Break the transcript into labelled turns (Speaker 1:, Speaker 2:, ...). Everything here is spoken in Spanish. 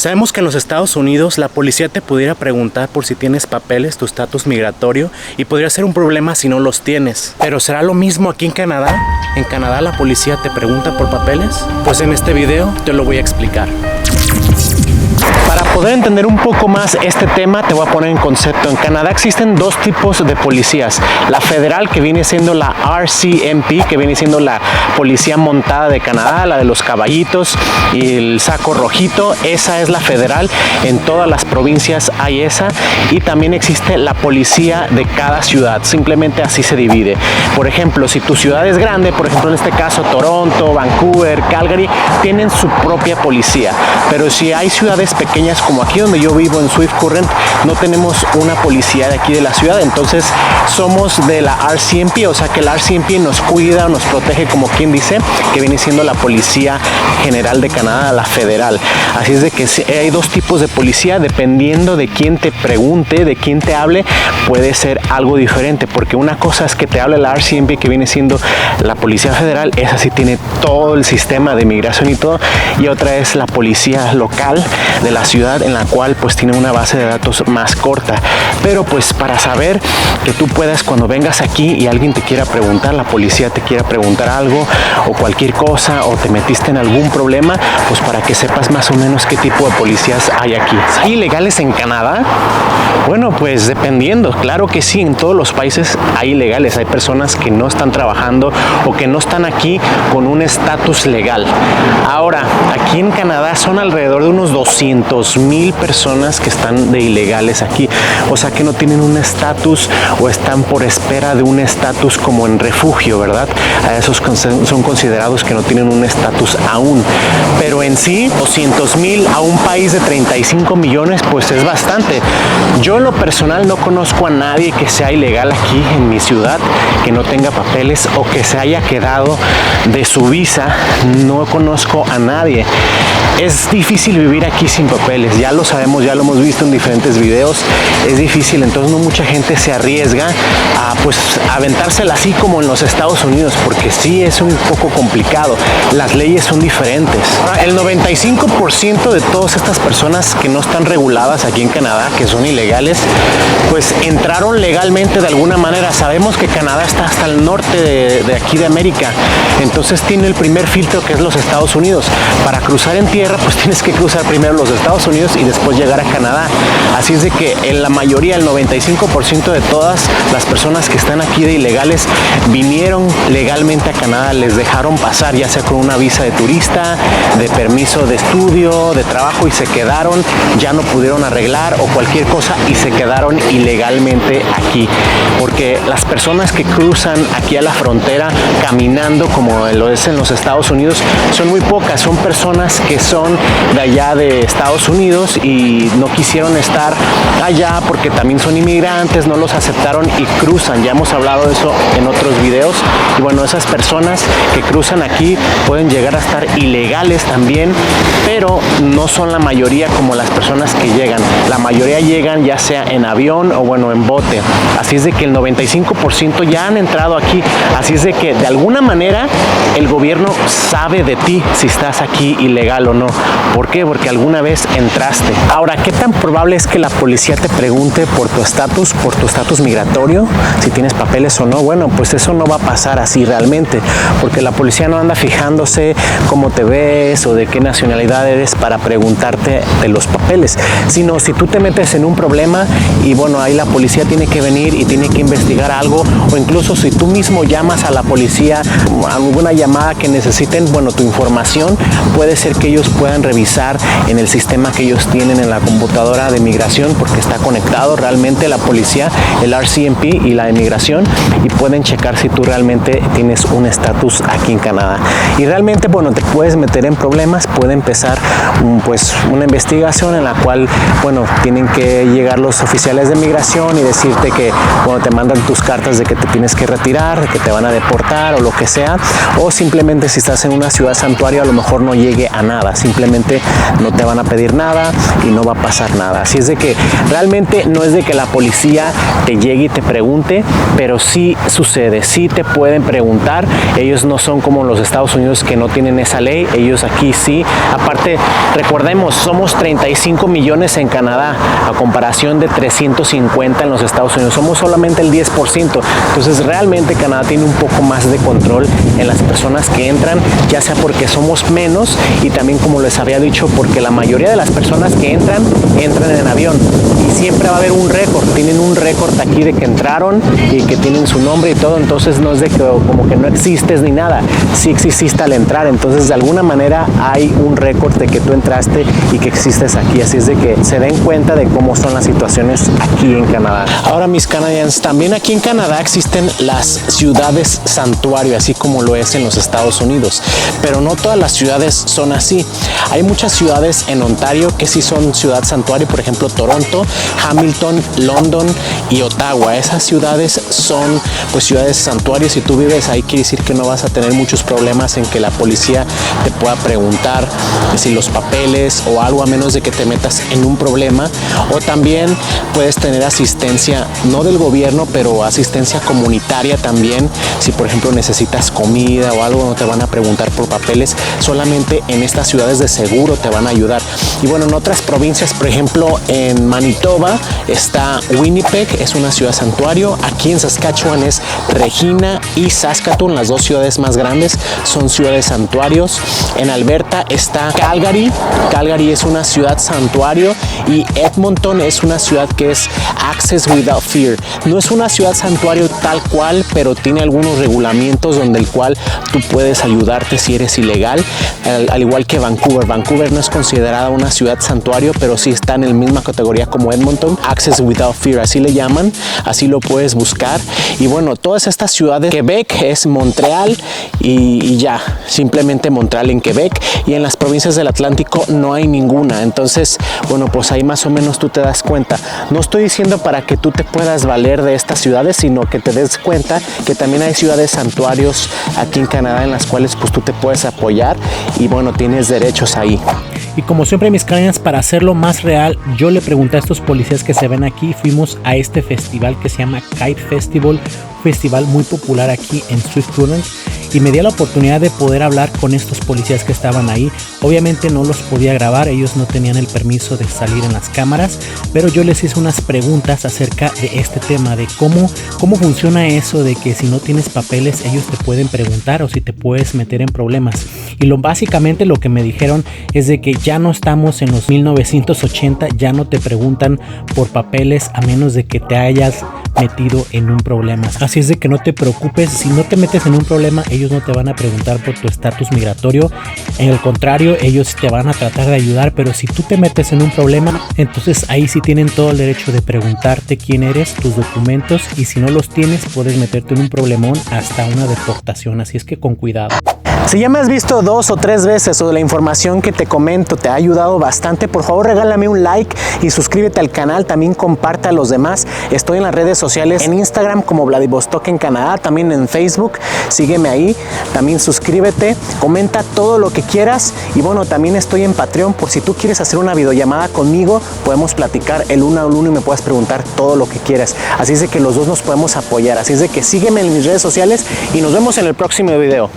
Speaker 1: Sabemos que en los Estados Unidos la policía te pudiera preguntar por si tienes papeles, tu estatus migratorio, y podría ser un problema si no los tienes. Pero ¿será lo mismo aquí en Canadá? ¿En Canadá la policía te pregunta por papeles? Pues en este video te lo voy a explicar. Para poder entender un poco más este tema, te voy a poner en concepto. En Canadá existen dos tipos de policías. La federal, que viene siendo la RCMP, que viene siendo la policía montada de Canadá, la de los caballitos y el saco rojito. Esa es la federal. En todas las provincias hay esa. Y también existe la policía de cada ciudad. Simplemente así se divide. Por ejemplo, si tu ciudad es grande, por ejemplo en este caso Toronto, Vancouver, Calgary, tienen su propia policía. Pero si hay ciudades pequeñas como aquí donde yo vivo en Swift Current, no tenemos una policía de aquí de la ciudad, entonces somos de la RCMP, o sea que la RCMP nos cuida, nos protege, como quien dice, que viene siendo la Policía General de Canadá, la federal. Así es de que hay dos tipos de policía, dependiendo de quién te pregunte, de quién te hable, puede ser algo diferente, porque una cosa es que te hable la RCMP, que viene siendo la Policía Federal, esa sí tiene todo el sistema de migración y todo, y otra es la policía local de la ciudad, en la cual pues tiene una base de datos más corta. Pero pues para saber que tú puedas, cuando vengas aquí y alguien te quiera preguntar, la policía te quiera preguntar algo o cualquier cosa, o te metiste en algún problema, pues para que sepas más o menos qué tipo de policías hay aquí. ¿Hay ilegales en Canadá? Bueno, pues dependiendo, claro que sí, en todos los países hay ilegales, hay personas que no están trabajando o que no están aquí con un estatus legal. Ahora, aquí en Canadá son alrededor de unos 200,000 personas que están de ilegales aquí, o sea que no tienen un estatus o están por espera de un estatus como en refugio, ¿verdad? A esos son considerados que no tienen un estatus aún, pero en sí 200,000 a un país de 35 millones pues es bastante. Yo en lo personal no conozco a nadie que sea ilegal aquí en mi ciudad, que no tenga papeles o que se haya quedado de su visa, no conozco a nadie. Es difícil vivir aquí sin papeles, ya lo sabemos, ya lo hemos visto en diferentes videos, es difícil, entonces no mucha gente se arriesga a pues aventársela así como en los Estados Unidos, porque sí es un poco complicado, las leyes son diferentes. El 95% de todas estas personas que no están reguladas aquí en Canadá, que son ilegales, pues entraron legalmente de alguna manera. Sabemos que Canadá está hasta el norte de aquí de América, entonces tiene el primer filtro, que es los Estados Unidos. Para cruzar en tierra pues tienes que cruzar primero los Estados Unidos y después llegar a Canadá. Así es de que en la mayoría, el 95% de todas las personas que están aquí de ilegales vinieron legalmente a Canadá, les dejaron pasar, ya sea con una visa de turista, de permiso de estudio, de trabajo, y se quedaron, ya no pudieron arreglar o cualquier cosa y se quedaron ilegalmente aquí. Porque las personas que cruzan aquí a la frontera caminando, como lo es en los Estados Unidos, son muy pocas, son personas que son de allá de Estados Unidos y no quisieron estar allá porque también son inmigrantes, no los aceptaron y cruzan. Ya hemos hablado de eso en otros videos, y bueno, esas personas que cruzan aquí pueden llegar a estar ilegales también, pero no son la mayoría como las personas que llegan. La mayoría llegan ya sea en avión o bueno, en bote. Así es de que el 95% ya han entrado aquí. Así es de que de alguna manera el gobierno sabe de ti si estás aquí ilegal o no. ¿Por qué? Porque alguna vez entraste. Ahora, ¿qué tan probable es que la policía te pregunte por tu estatus migratorio, si tienes papeles o no? Bueno, pues eso no va a pasar así realmente, porque la policía no anda fijándose cómo te ves o de qué nacionalidad eres para preguntarte de los papeles, sino si tú te metes en un problema y bueno, ahí la policía tiene que venir y tiene que investigar algo, o incluso si tú mismo llamas a la policía, alguna llamada que necesiten, bueno, tu información, puede ser que ellos puedan revisar en el sistema que ellos tienen en la computadora de migración, porque está conectado realmente la policía, el RCMP y la inmigración, y pueden checar si tú realmente tienes un estatus aquí en Canadá. Y realmente, bueno, te puedes meter en problemas, puede empezar pues una investigación en la cual, bueno, tienen que llegar los oficiales de migración y decirte que, bueno, te mandan tus cartas de que te tienes
Speaker 2: tienes que retirar, de que te van a deportar o lo que sea, o simplemente si estás en una ciudad santuario a lo mejor no llegue a nada, simplemente no te van a pedir nada y no va a pasar nada. Así es de que realmente no es de que la policía te llegue y te pregunte, pero sí sucede, sí te pueden preguntar. Ellos no son como los Estados Unidos que no tienen esa ley, ellos aquí sí. Aparte, recordemos, somos 35 millones en Canadá a comparación de 350 en los Estados Unidos, somos solamente el 10%, entonces realmente Canadá tiene un poco más de control en las personas que entran, ya sea porque somos menos y también, como les había dicho, porque la mayoría de las personas que entran en avión y siempre va a haber un récord, tienen un récord aquí de que entraron y que tienen su nombre y todo, entonces no es de que como que no existes ni nada, sí exististe al entrar, entonces de alguna manera hay un récord de que tú entraste y que existes aquí, así es de que se den cuenta de cómo son las situaciones aquí en Canadá. Ahora, mis Canadians, también aquí en Canadá existen las ciudades santuario, así como lo es en los Estados Unidos, pero no todas las ciudades son así. Hay muchas ciudades en Ontario que sí son ciudad santuario, por ejemplo Toronto, Hamilton, London y Ottawa. Esas ciudades son pues ciudades santuarios. Si tú vives ahí, quiere decir que no vas a tener muchos problemas en que la policía te pueda preguntar si los papeles o algo, a menos de que te metas en un problema. O también puedes tener asistencia, no del gobierno, pero asistencia comunitaria también. Si por ejemplo necesitas comida o algo, no te van a preguntar por papeles, solamente en estas ciudades de seguro te van a ayudar. Y bueno, en otras provincias, por ejemplo en Manitoba está Winnipeg, es una ciudad santuario. Aquí en Saskatchewan es Regina y Saskatoon, las dos ciudades más grandes son ciudades santuarios. En Alberta está Calgary, Calgary es una ciudad santuario, y Edmonton es una ciudad que es Access Without Fear. No es una ciudad santuario tal cual, pero tiene algunos regulamientos donde el cual tú puedes ayudarte si eres ilegal, al igual que Vancouver. Vancouver no es considerada una ciudad santuario, pero sí está en la misma categoría como Edmonton, Access Without Fear, así le llaman, así lo puedes buscar. Y bueno, todas estas ciudades, Quebec es Montreal y ya, simplemente Montreal en Quebec, y en las provincias del Atlántico no hay ninguna. Entonces, bueno, pues ahí más o menos tú te das cuenta. No estoy diciendo para que tú te puedas valer de estas ciudades, sino que te des cuenta que también hay ciudades santuarios aquí en Canadá en las cuales pues tú te puedes apoyar y bueno, tienes derechos ahí.
Speaker 3: Y como siempre, mis Canadians, para hacerlo más real, yo le pregunté a estos policías que se ven aquí. Fuimos a este festival que se llama Kite Festival, un festival muy popular aquí en Swift Current, y me di la oportunidad de poder hablar con estos policías que estaban ahí. Obviamente no los podía grabar, ellos no tenían el permiso de salir en las cámaras, pero yo les hice unas preguntas acerca de este tema, de cómo funciona eso de que si no tienes papeles ellos te pueden preguntar o si te puedes meter en problemas. Y básicamente lo que me dijeron es de que ya no estamos en los 1980, ya no te preguntan por papeles a menos de que te hayas metido en un problema. Así es de que no te preocupes, si no te metes en un problema ellos no te van a preguntar por tu estatus migratorio, en el contrario, ellos te van a tratar de ayudar, pero si tú te metes en un problema, entonces ahí sí tienen todo el derecho de preguntarte quién eres, tus documentos, y si no los tienes puedes meterte en un problemón hasta una deportación, así es que con cuidado.
Speaker 2: Si ya me has visto 2 o 3 veces o la información que te comento te ha ayudado bastante, por favor regálame un like y suscríbete al canal, también comparte a los demás. Estoy en las redes sociales, en Instagram como Vladivostok en Canadá, también en Facebook, sígueme ahí, también suscríbete, comenta todo lo que quieras, y bueno, también estoy en Patreon por si tú quieres hacer una videollamada conmigo, podemos platicar el uno al uno y me puedes preguntar todo lo que quieras, así es de que los dos nos podemos apoyar, así es de que sígueme en mis redes sociales y nos vemos en el próximo video.